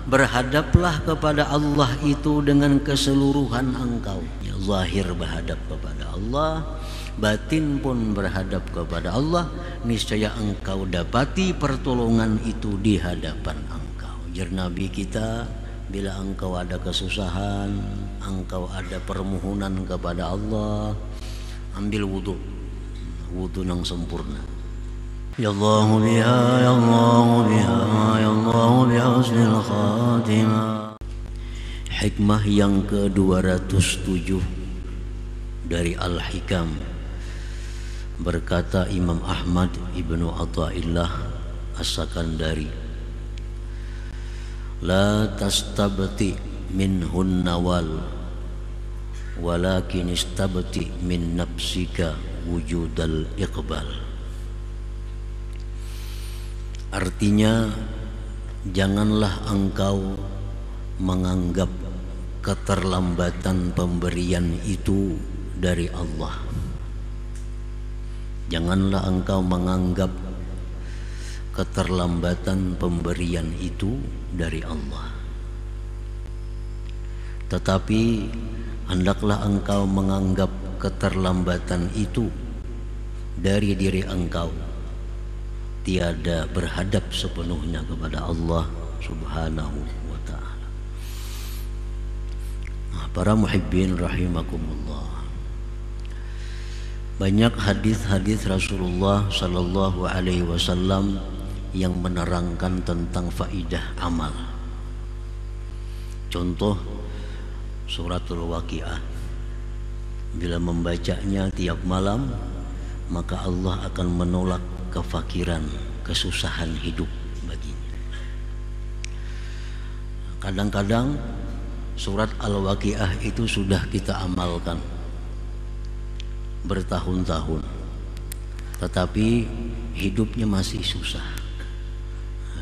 berhadaplah kepada Allah itu dengan keseluruhan engkau. Ya, zahir berhadap kepada Allah, batin pun berhadap kepada Allah, niscaya engkau dapati pertolongan itu di hadapan engkau. Jar Nabi kita, bila engkau ada kesusahan, engkau ada permohonan kepada Allah, ambil wudu yang sempurna. Ya Allah biha, ya Allah biha, ya Allah biha husnul khatimah. Hikmah yang ke-207 dari Al-Hikam. Berkata Imam Ahmad ibnu Athaillah As-Sakandari, la tastabti minhun nawal, walakin istabti min nafsika wujudal iqbal. Artinya, janganlah engkau menganggap keterlambatan pemberian itu dari Allah. Janganlah engkau menganggap keterlambatan pemberian itu dari Allah. Tetapi hendaklah engkau menganggap keterlambatan itu dari diri engkau, tiada berhadap sepenuhnya kepada Allah Subhanahu wa ta'ala. Para muhibbin rahimakumullah, banyak hadis-hadis Rasulullah sallallahu alaihi wasallam yang menerangkan tentang faidah amal. Contoh suratul Waqiah, bila membacanya tiap malam, maka Allah akan menolak kefakiran, kesusahan hidup baginya. Kadang-kadang surat Al-Waqiah itu sudah kita amalkan bertahun-tahun, tetapi hidupnya masih susah.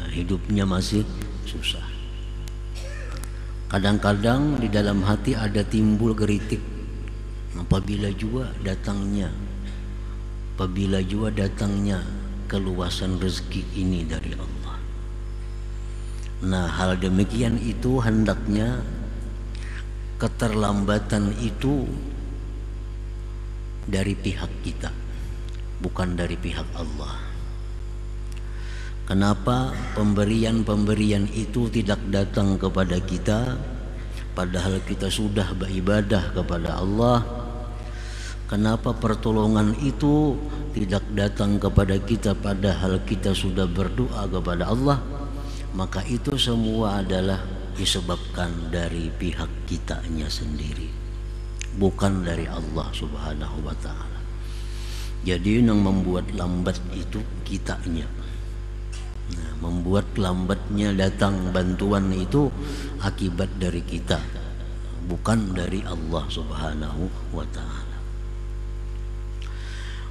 Hidupnya masih susah. Kadang-kadang di dalam hati ada timbul geritik, apabila juga datangnya keluasan rezeki ini dari Allah. Nah, hal demikian itu hendaknya keterlambatan itu dari pihak kita, bukan dari pihak Allah. Kenapa pemberian itu tidak datang kepada kita, padahal kita sudah beribadah kepada Allah? Kenapa pertolongan itu tidak datang kepada kita padahal kita sudah berdoa kepada Allah? Maka itu semua adalah disebabkan dari pihak kitanya sendiri, bukan dari Allah Subhanahu wa ta'ala. Jadi yang membuat lambat itu kitanya. Nah, membuat lambatnya datang bantuan itu akibat dari kita, bukan dari Allah Subhanahu wa ta'ala.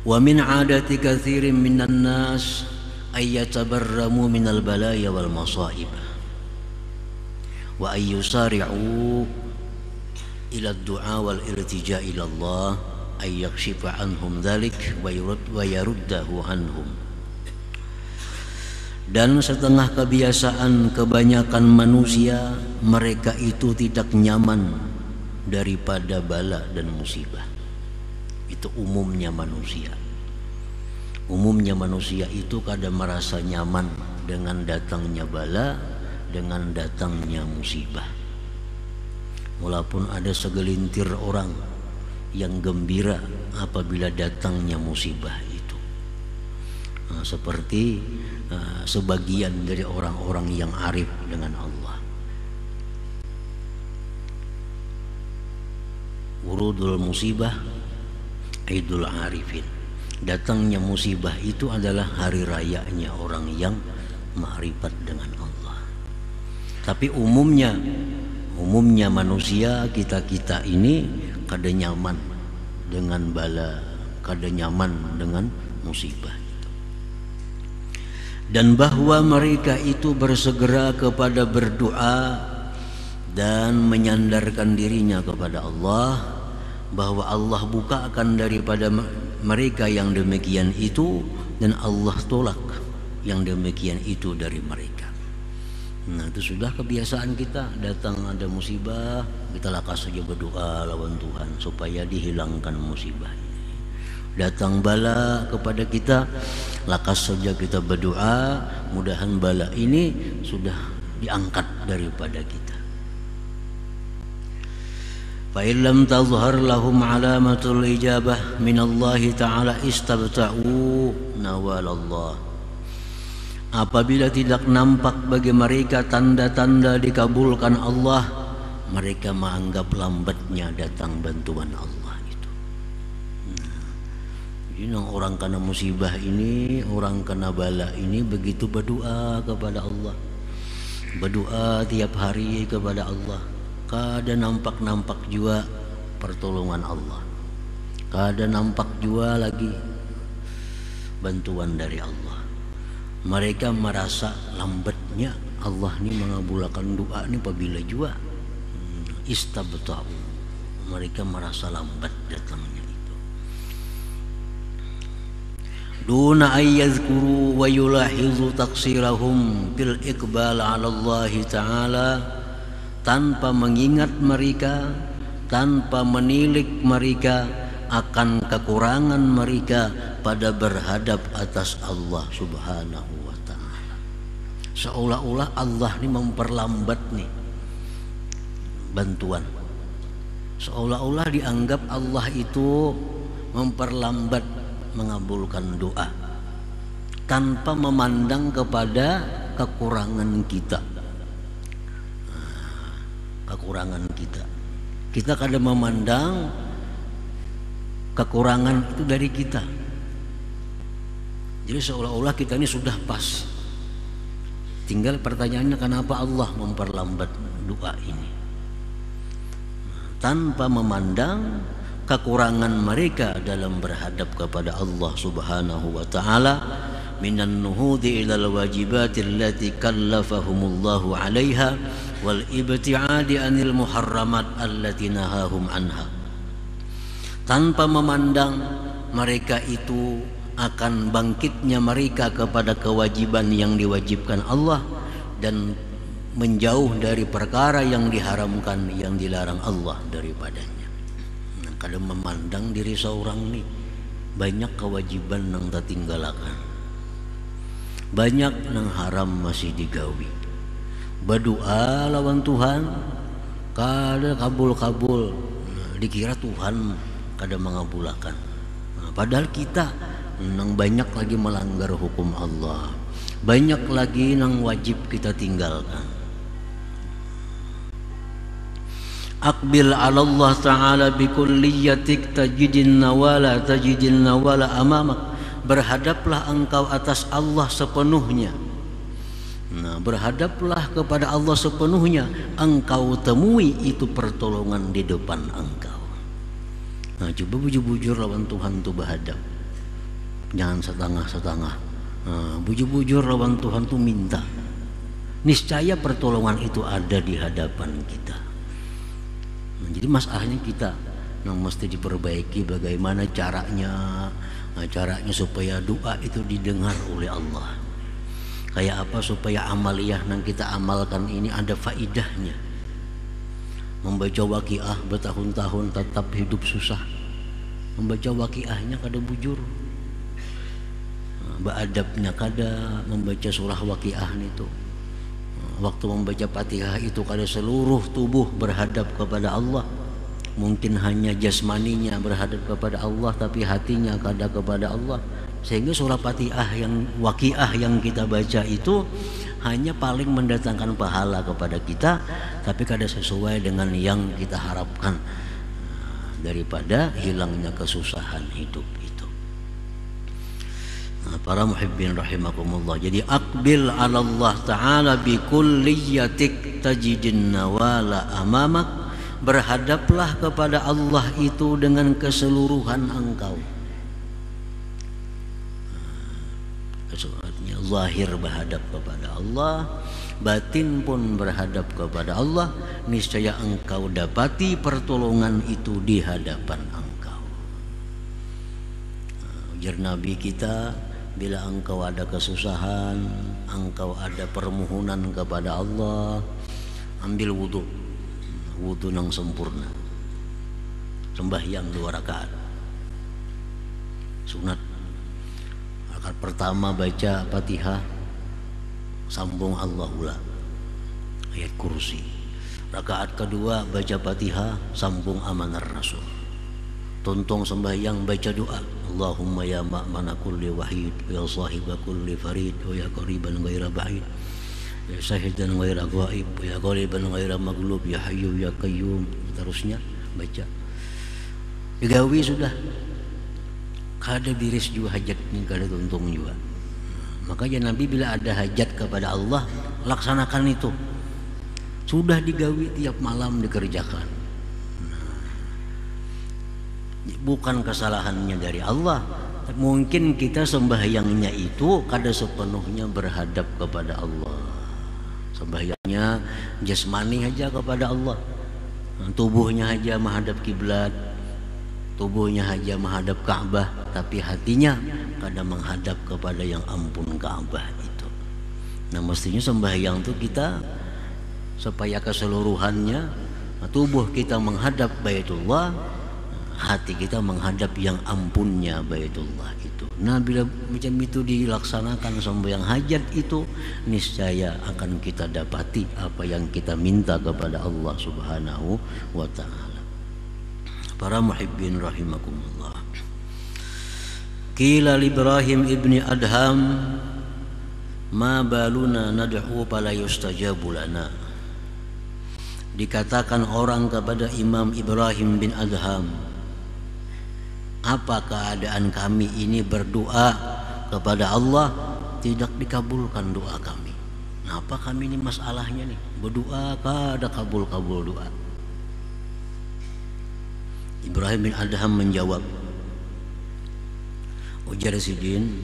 Wa min 'adati katsirin minan nas ay yatabarramu minal balaya wal masaib wa ay yusari'u ila ad-du'a wal iltija' ila Allah ay yakshifa anhum dzalik wa yaruddahu anhum. Dan setengah kebiasaan kebanyakan manusia, mereka itu tidak nyaman daripada bala dan musibah. Itu umumnya manusia. Umumnya manusia itu kadang merasa nyaman dengan datangnya bala, dengan datangnya musibah. Walaupun ada segelintir orang yang gembira apabila datangnya musibah itu. Seperti sebagian dari orang-orang yang arif dengan Allah. Wurudul musibah Idul Arifin. Datangnya musibah itu adalah hari rayanya orang yang ma'rifat dengan Allah. Tapi umumnya manusia kita ini kada nyaman dengan bala, kada nyaman dengan musibah. Dan bahwa mereka itu bersegera kepada berdoa dan menyandarkan dirinya kepada Allah, bahwa Allah bukakan daripada mereka yang demikian itu, dan Allah tolak yang demikian itu dari mereka. Nah itu sudah kebiasaan kita, datang ada musibah kita lakas saja berdoa lawan Tuhan supaya dihilangkan musibah ini. Datang bala kepada kita, lakas saja kita berdoa mudahan bala ini sudah diangkat daripada kita. Fa illam tazhar lahum alamatul ijabah min Allah taala istabta'u nawalallah. Apabila tidak nampak bagi mereka tanda-tanda dikabulkan Allah, mereka menganggap lambatnya datang bantuan Allah itu. Jadi orang kena musibah ini, orang kena bala ini begitu berdoa kepada Allah, berdoa tiap hari kepada Allah. Kada nampak-nampak juga pertolongan Allah, kada nampak juga lagi bantuan dari Allah. Mereka merasa lambatnya Allah ni mengabulkan doa ni apabila jua istabta'u, mereka merasa lambat datangnya itu. Duna ayyadhkuru wa yulahizu taqsirahum bil iqbal 'ala Allah taala, tanpa mengingat mereka, tanpa menilik mereka akan kekurangan mereka pada berhadap atas Allah subhanahu wa ta'ala. Seolah-olah Allah ini memperlambat nih bantuan, seolah-olah dianggap Allah itu memperlambat mengabulkan doa tanpa memandang kepada kekurangan kita. Kekurangan kita, kita kadang memandang kekurangan itu dari kita. Jadi seolah-olah kita ini sudah pas. Tinggal pertanyaannya kenapa Allah memperlambat doa ini? Tanpa memandang kekurangan mereka dalam berhadap kepada Allah subhanahu wa ta'ala minan nuhudi ilal wajibati allati kallafahumullahu alaiha wal ibti'adi anil muharramat allati nahahum anha. Tanpa memandang mereka itu akan bangkitnya mereka kepada kewajiban yang diwajibkan Allah dan menjauh dari perkara yang diharamkan, yang dilarang Allah daripadanya. Nah, kadang memandang diri seorang nih banyak kewajiban yang tertinggalakan, banyak yang haram masih digawi. Berdoa lawan Tuhan kada kabul-kabul, dikira Tuhan kada mengabulkan. Nah, padahal kita nang banyak lagi melanggar hukum Allah, banyak lagi nang wajib kita tinggalkan. Aqbil 'ala Allah ta'ala bi kulliyatik tajidin nawala amamak. Berhadaplah engkau atas Allah sepenuhnya. Nah, berhadaplah kepada Allah sepenuhnya, engkau temui itu pertolongan di depan engkau. Nah, coba bujur-bujur lawan Tuhan tu berhadap, jangan setengah-setengah. Nah, bujur-bujur lawan Tuhan tu minta, niscaya pertolongan itu ada di hadapan kita. Nah, jadi masalahnya kita yang mesti diperbaiki bagaimana caranya, caranya supaya doa itu didengar oleh Allah. Kayak apa supaya amaliyah yang kita amalkan ini ada faidahnya. Membaca waqiah bertahun-tahun tetap hidup susah, membaca waqiahnya kada bujur, beadabnya kada membaca surah waqiah itu. Waktu membaca Fatihah itu kada seluruh tubuh berhadap kepada Allah. Mungkin hanya jasmaninya berhadap kepada Allah, tapi hatinya kada kepada Allah. Sehingga surah Fatihah yang waqiah yang kita baca itu hanya paling mendatangkan pahala kepada kita, tapi kada sesuai dengan yang kita harapkan daripada hilangnya kesusahan hidup itu. Nah, para muhibbin rahimakumullah, jadi aqbil 'ala Allah ta'ala bi kulliyatik tajidin nawala amamak. Berhadaplah kepada Allah itu dengan keseluruhan engkau. Artinya zahir berhadap kepada Allah, batin pun berhadap kepada Allah, niscaya engkau dapati pertolongan itu di hadapan engkau. Ujar Nabi kita, bila engkau ada kesusahan, engkau ada permohonan kepada Allah, ambil wudu nang sempurna, sembahyang 2 rakaat sunat. Rakaat pertama baca Fatihah, sambung Allahula ayat kursi. Rakaat kedua baca Fatihah, sambung Amanar Rasul. Tuntung sembahyang baca doa, Allahumma ya ma'mana kulli wahid, ya sahiba kulli farid, ya qariban ghaira ba'id, ya syahidan ghaira ghaib, ya ghaliban ghaira maghlub, ya hayyu ya qayyum. Terusnya baca. Digawi sudah. Kada biris juga hajat ni, kada tuntung juga. Makanya Nabi bila ada hajat kepada Allah, laksanakan itu. Sudah digawi tiap malam dikerjakan. Bukan kesalahannya dari Allah. Mungkin kita sembahyangnya itu kada sepenuhnya berhadap kepada Allah. Sembahyangnya jasmani aja kepada Allah, tubuhnya aja menghadap kiblat, tubuhnya aja menghadap Ka'bah, tapi hatinya kadang menghadap kepada yang ampun Ka'bah itu. Nah mestinya sembahyang itu kita supaya keseluruhannya tubuh kita menghadap Baitullah, hati kita menghadap yang ampunnya Baitullah itu. Nah bila macam itu dilaksanakan sembahyang hajat itu, niscaya akan kita dapati apa yang kita minta kepada Allah Subhanahu wa ta'ala. Para muhibbin rahimakumullah. Qila Ibrahim ibni Adham, ma baluna nad'u fala yustajabu lana. Dikatakan orang kepada Imam Ibrahim bin Adham, apa keadaan kami ini berdoa kepada Allah tidak dikabulkan doa kami. Nah, apa kami ini masalahnya nih? Berdoa kada kabul-kabul doa. Ibrahim bin Adham menjawab, ujar Sidin,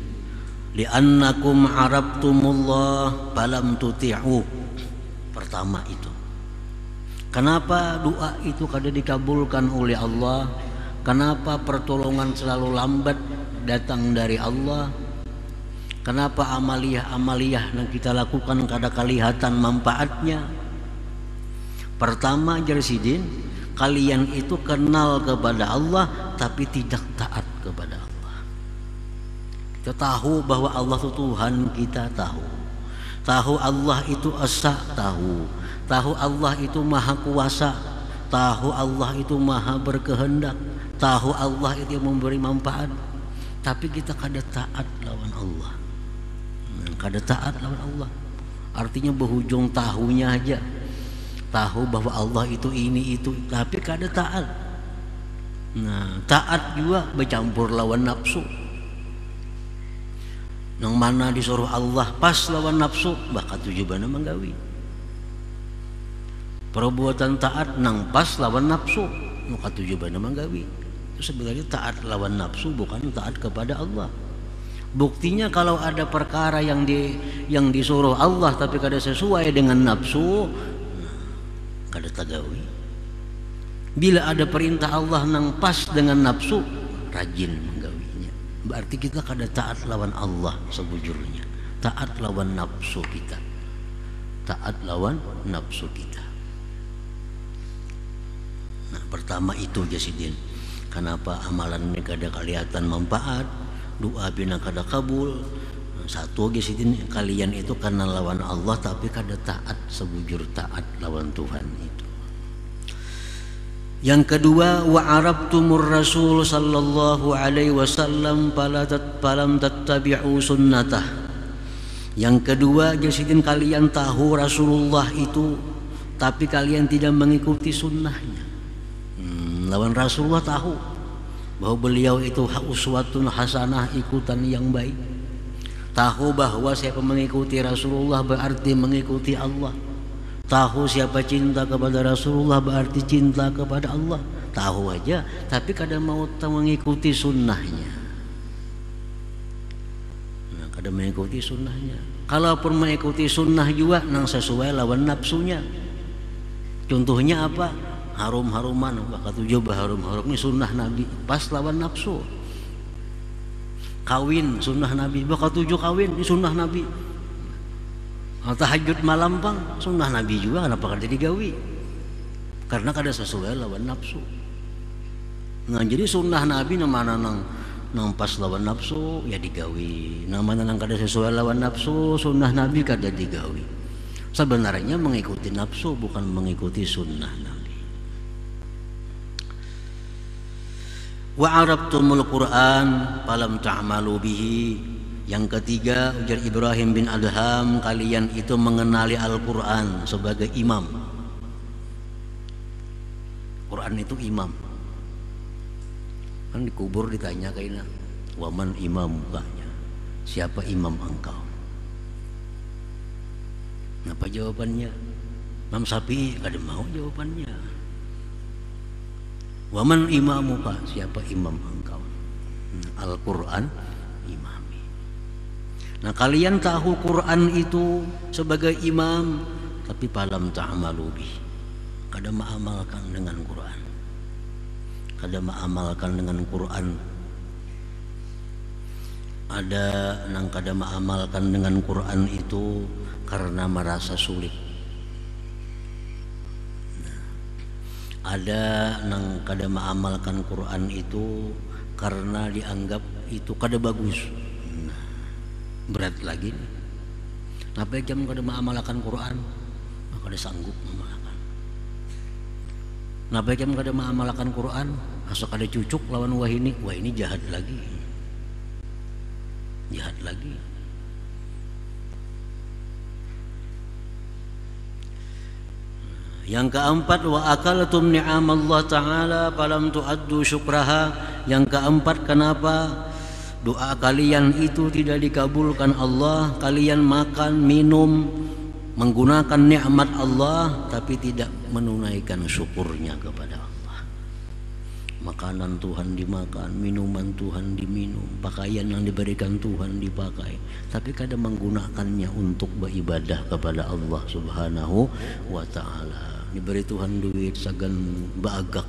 li'annakum arabtumullah falam tuti'u. Pertama itu, kenapa doa itu kada dikabulkan oleh Allah? Kenapa pertolongan selalu lambat datang dari Allah? Kenapa amaliyah-amaliyah yang kita lakukan kada kelihatan manfaatnya? Pertama, jar Sidin, kalian itu kenal kepada Allah tapi tidak taat kepada Allah. Kita tahu bahwa Allah itu Tuhan, kita tahu Allah itu Esa, tahu Allah itu Maha Kuasa, tahu Allah itu Maha Berkehendak, tahu Allah itu yang memberi manfaat, tapi kita kada taat lawan Allah. Kada taat lawan Allah artinya berhujung tahunya aja, tahu bahwa Allah itu ini itu, tapi kada taat. Nah, taat juga bercampur lawan nafsu. Yang mana disuruh Allah pas lawan nafsu, bahkan tujuannya menggawi. Perbuatan taat nang pas lawan nafsu, maka tujuannya menggawi. Itu sebenarnya taat lawan nafsu, bukan taat kepada Allah. Buktinya kalau ada perkara yang disuruh Allah tapi kada sesuai dengan nafsu, kada tagawi. Bila ada perintah Allah nang pas dengan nafsu, rajin menggawinya. Berarti kita kada taat lawan Allah sebujurnya. Taat lawan nafsu kita. Taat lawan nafsu kita. Nah, pertama itu Jasidin. Kenapa amalan ini kada kelihatan manfaat, doa bina kada kabul? Satu Jasidin, kalian itu karena lawan Allah tapi kada taat sebujur taat lawan Tuhan itu. Yang kedua, wa arabtumur rasul sallallahu alaihi wasallam falam tattabi'u sunnatah. Yang kedua, Jasidin, kalian tahu Rasulullah itu tapi kalian tidak mengikuti sunnahnya. Lawan Rasulullah tahu bahwa beliau itu uswatun hasanah, ikutan yang baik. Tahu bahwa siapa mengikuti Rasulullah berarti mengikuti Allah. Tahu siapa cinta kepada Rasulullah berarti cinta kepada Allah. Tahu aja tapi kadang mau mengikuti sunnahnya. Nah, kadang mengikuti sunnahnya. Kalaupun mengikuti sunnah juga nang sesuai lawan nafsunya. Contohnya apa? Harum-haruman, bakal tujuh harum-harum ini sunnah Nabi, pas lawan nafsu. Kawin sunnah Nabi, bakal tujuh kawin ini sunnah Nabi, Tahajud malam pang sunnah Nabi juga, kenapa kada digawi? Karena kada sesuai lawan nafsu. Nah jadi sunnah Nabi namana nang pas lawan nafsu ya digawi, namana nang kada sesuai lawan nafsu sunnah Nabi kada digawi. Sebenarnya mengikuti nafsu bukan mengikuti sunnah Nabi. Wa arabtumul Qur'an falam ta'malu bihi. Yang ketiga, ujar Ibrahim bin Adham, kalian itu mengenali Al-Quran sebagai imam. Quran itu imam. Kan dikubur ditanya kayaknya, waman imam mukanya, siapa imam engkau? Apa jawabannya? Imam Syafi'i kada mau jawabannya. Waman imam muka, siapa imam engkau? Al-Quran imam. Nah kalian tahu Quran itu sebagai imam, tapi falam ta'malu bih, kada mengamalkan dengan Quran, kada mengamalkan dengan Quran. Ada nang kada mengamalkan dengan Quran itu karena merasa sulit. Ada nang kada mengamalkan Quran itu karena dianggap itu kada bagus. Berat lagi nih. Napa jam kada mengamalkan Quran? Kada sanggup mengamalkan. Napa jam kada mengamalkan Quran? Asa kada cucuk lawan wah ini jahat lagi. Jahat lagi. Yang keempat, wa akaltum ni'amallah ta'ala falam tu'addu syukraha. Yang keempat, kenapa doa kalian itu tidak dikabulkan Allah? Kalian makan, minum, menggunakan nikmat Allah tapi tidak menunaikan syukurnya kepada Allah. Makanan Tuhan dimakan, minuman Tuhan diminum, pakaian yang diberikan Tuhan dipakai, tapi kada menggunakannya untuk beribadah kepada Allah Subhanahu wa ta'ala. Diberi Tuhan duit sagan baagak,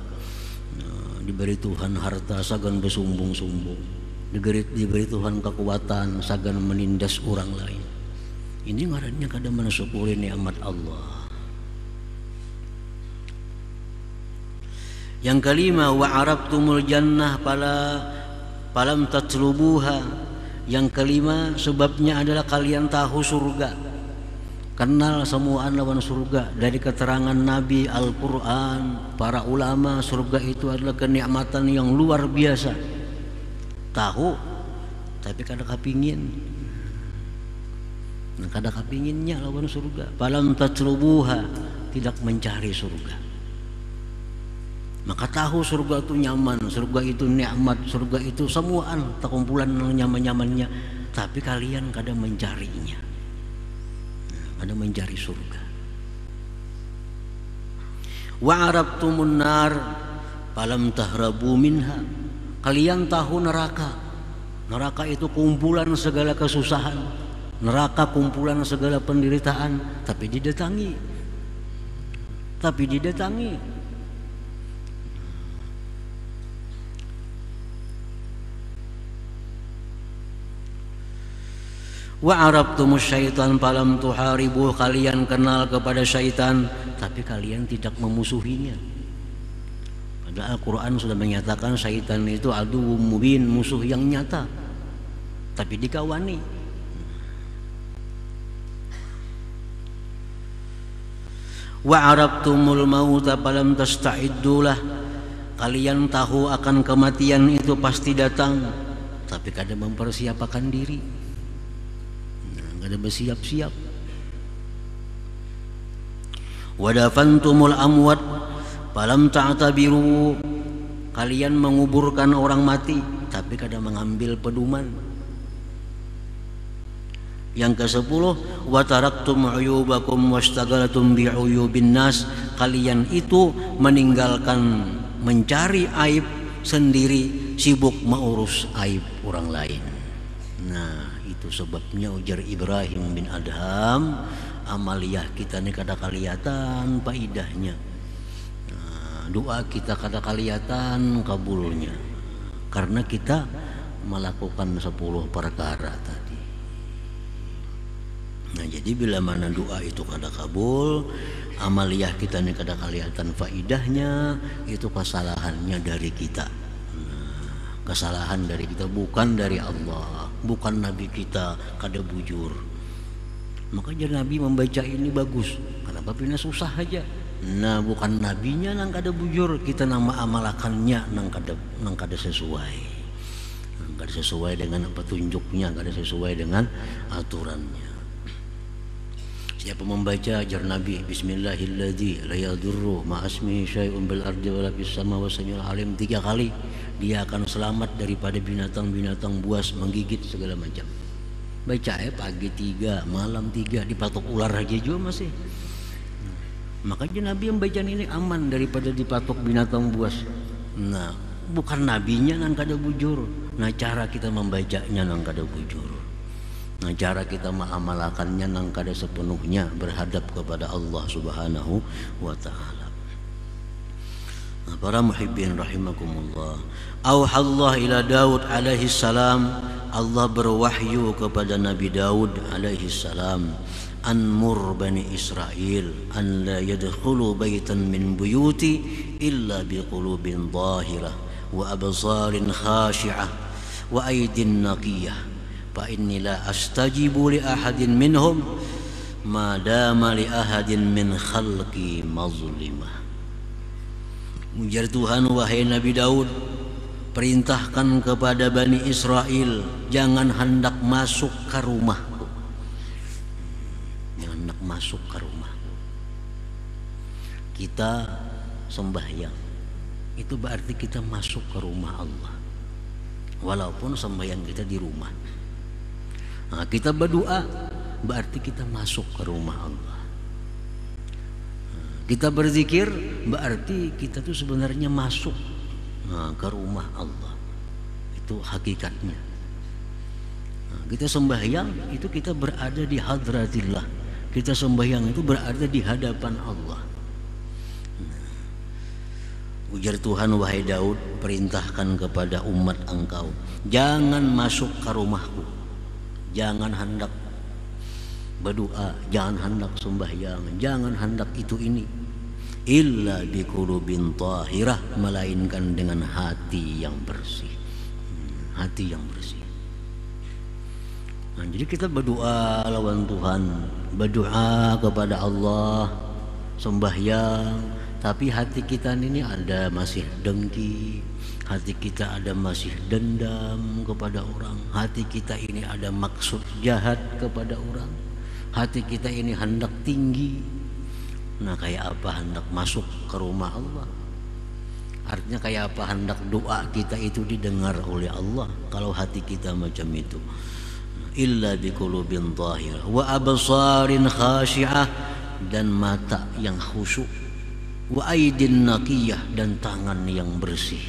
diberi Tuhan harta sagan bersumbung-sumbung, diberi Tuhan kekuatan sagan menindas orang lain. Ini ngarannya kada mensyukuri nikmat Allah. Yang kelima, wa arabtumul jannah falam tatlubuha. Yang kelima, sebabnya adalah kalian tahu surga, kenal semua lawan surga. Dari keterangan Nabi, Al-Quran, para ulama, surga itu adalah kenikmatan yang luar biasa. Tahu tapi kada kepingin. Nah, kada kepinginnya lawan surga. Falam tatlubuha, tidak mencari surga. Maka tahu surga itu nyaman, surga itu nikmat, surga itu semuaan terkumpulan nyaman-nyamannya, tapi kalian kada mencarinya. Kada mencari surga. Wa arabtumun nar falam tahrabu minha. Kalian tahu neraka. Neraka itu kumpulan segala kesusahan, neraka kumpulan segala penderitaan, tapi didatangi. Wa arabtumus syaitan falam tuharibu. Kalian kenal kepada syaitan tapi kalian tidak memusuhinya. Padahal Al-Quran sudah menyatakan syaitan itu aduwwum mubin, musuh yang nyata, tapi dikawani. Wa arabtumul mauta falam tasta'iddulah. Kalian tahu akan kematian itu pasti datang, tapi kada mempersiapkan diri, kada bersiap-siap. Wa dafantumul amwat falam ta'tabiru. Kalian menguburkan orang mati tapi kada mengambil pedoman. Yang ke-10, wa taraktum uyubakum wastaghaltum bi uyubin nas. Kalian itu meninggalkan mencari aib sendiri, sibuk mengurus aib orang lain. Nah, itu sebabnya ujar Ibrahim bin Adham, amaliyah kita ini kada kelihatan faidahnya. Doa kita kada kelihatan kabulnya karena kita melakukan 10 perkara tadi. Nah jadi bila mana doa itu kada kabul, amaliyah kita ini kada kelihatan faidahnya, itu kesalahannya dari kita. Kesalahan dari kita, bukan dari Allah, bukan Nabi kita kada bujur. Makanya Nabi membaca ini bagus. Kenapa pina susah aja? Nah bukan nabinya nang kada bujur, kita nama amalakannya nang kada sesuai. Nang kada sesuai dengan petunjuknya, kada sesuai dengan aturannya. Siapa membaca ajar Nabi Bismillahilladzi la yadurru ma'asmihi syai'un bil ardi wala fis sama wa samiul alim 3 kali, dia akan selamat daripada binatang-binatang buas menggigit segala macam. Baca pagi 3, malam 3, dipatok ular aja juga masih. Makanya Nabi yang baca ini aman daripada dipatok binatang buas. Nah, bukan nabinya nang kada bujur. Nah, cara kita membacanya nang kada bujur. Nah, cara kita mengamalkannya nang kada sepenuhnya berhadap kepada Allah Subhanahu wa taala. Nah, para muhibbin rahimakumullah. Auhallah ila Daud alaihi salam, Allah berwahyu kepada Nabi Daud alaihi salam, anmur bani Israel an la yadkhulu baitan min buyuti illa biqulubin dhahirah wa absarin khashi'ah wa aydin naqiyah fa inni la astajibu li ahadin minhum ma dama li ahadin min khalqi mazlimah. Ujar Tuhan, wahai Nabi Daud, perintahkan kepada Bani Israel, jangan hendak masuk ke rumahku. Jangan hendak masuk ke rumahku. Kita sembahyang, itu berarti kita masuk ke rumah Allah, walaupun sembahyang kita di rumah. Nah, kita berdoa berarti kita masuk ke rumah Allah. Kita berzikir berarti kita tuh sebenarnya masuk ke rumah Allah. Itu hakikatnya. Kita sembahyang itu kita berada di hadratillah. Kita sembahyang itu berada di hadapan Allah. Ujar Tuhan, wahai Daud, perintahkan kepada umat engkau, jangan masuk ke rumahku. Jangan hendak berdoa, jangan hendak sembahyang, jangan hendak itu ini, illa biqulubin tahirah, melainkan dengan hati yang bersih. Hati yang bersih. Nah, jadi kita berdoa lawan Tuhan, berdoa kepada Allah, sembahyang, tapi hati kita ini ada masih dengki, hati kita ada masih dendam kepada orang, hati kita ini ada maksud jahat kepada orang, hati kita ini hendak tinggi. Nah, kayak apa hendak masuk ke rumah Allah? Artinya kayak apa hendak doa kita itu didengar oleh Allah kalau hati kita macam itu. Illa biqulubin dhahirah wa absarin khashi'ah, dan mata yang khusyuk, wa aidin naqiyah, dan tangan yang bersih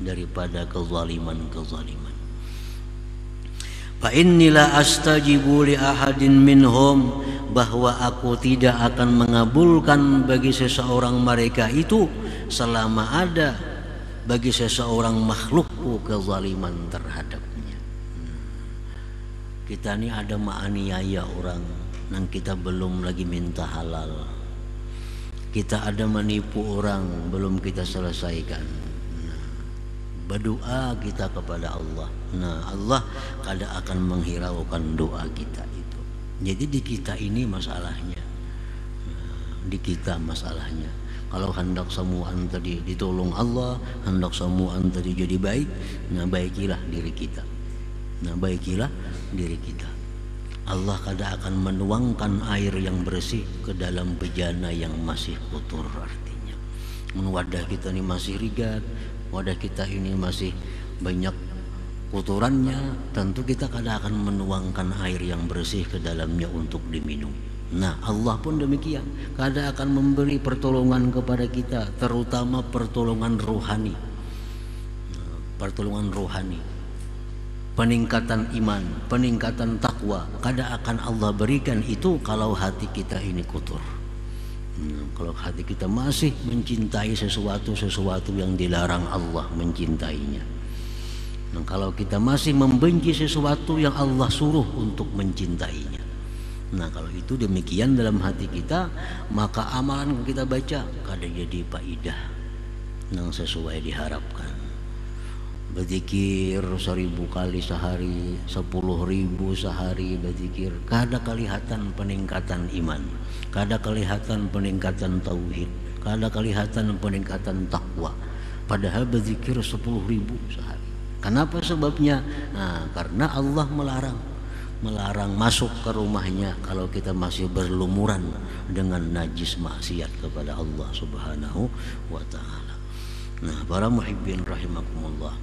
daripada kezaliman-kezaliman. Fa inni la astajibu li ahadin minhum, bahwa aku tidak akan mengabulkan bagi seseorang mereka itu selama ada bagi seseorang makhlukku kezaliman terhadapnya. Kita ini ada menganiaya orang dan kita belum lagi minta halal. Kita ada menipu orang belum kita selesaikan. Berdoa kita kepada Allah. Nah, Allah kada akan menghiraukan doa kita itu. Jadi di kita ini masalahnya. Di kita masalahnya. Kalau hendak semuaan tadi ditolong Allah, hendak semuaan tadi jadi baik, nah baikilah diri kita. Nah, baikilah diri kita. Allah kada akan menuangkan air yang bersih ke dalam bejana yang masih kotor artinya. Wadah kita ini masih rigat, wadah kita ini masih banyak kotorannya, tentu kita kada akan menuangkan air yang bersih ke dalamnya untuk diminum. Nah, Allah pun demikian, kada akan memberi pertolongan kepada kita, terutama pertolongan rohani. Pertolongan rohani, peningkatan iman, peningkatan takwa, kada akan Allah berikan itu kalau hati kita ini kotor. Kalau hati kita masih mencintai sesuatu yang dilarang Allah mencintainya. Nah, kalau kita masih membenci sesuatu yang Allah suruh untuk mencintainya, Nah kalau itu demikian dalam hati kita, maka amalan yang kita baca kada jadi faidah yang sesuai diharapkan. Berzikir 1000 kali sehari, 10.000 sehari berzikir, kada kelihatan peningkatan iman, kada kelihatan peningkatan tauhid, kada kelihatan peningkatan takwa. Padahal berzikir 10.000 sehari. Kenapa sebabnya? Nah, karena Allah melarang masuk ke rumahnya kalau kita masih berlumuran dengan najis maksiat kepada Allah Subhanahu wa taala. Nah, para muhibbin rahimakumullah.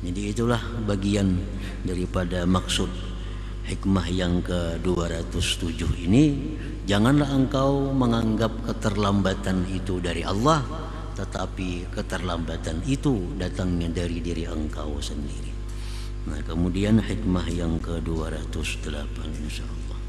Jadi itulah bagian daripada maksud hikmah yang ke-207 ini. Janganlah engkau menganggap keterlambatan itu dari Allah, tetapi keterlambatan itu datangnya dari diri engkau sendiri. Nah, kemudian hikmah yang ke-208 insyaallah.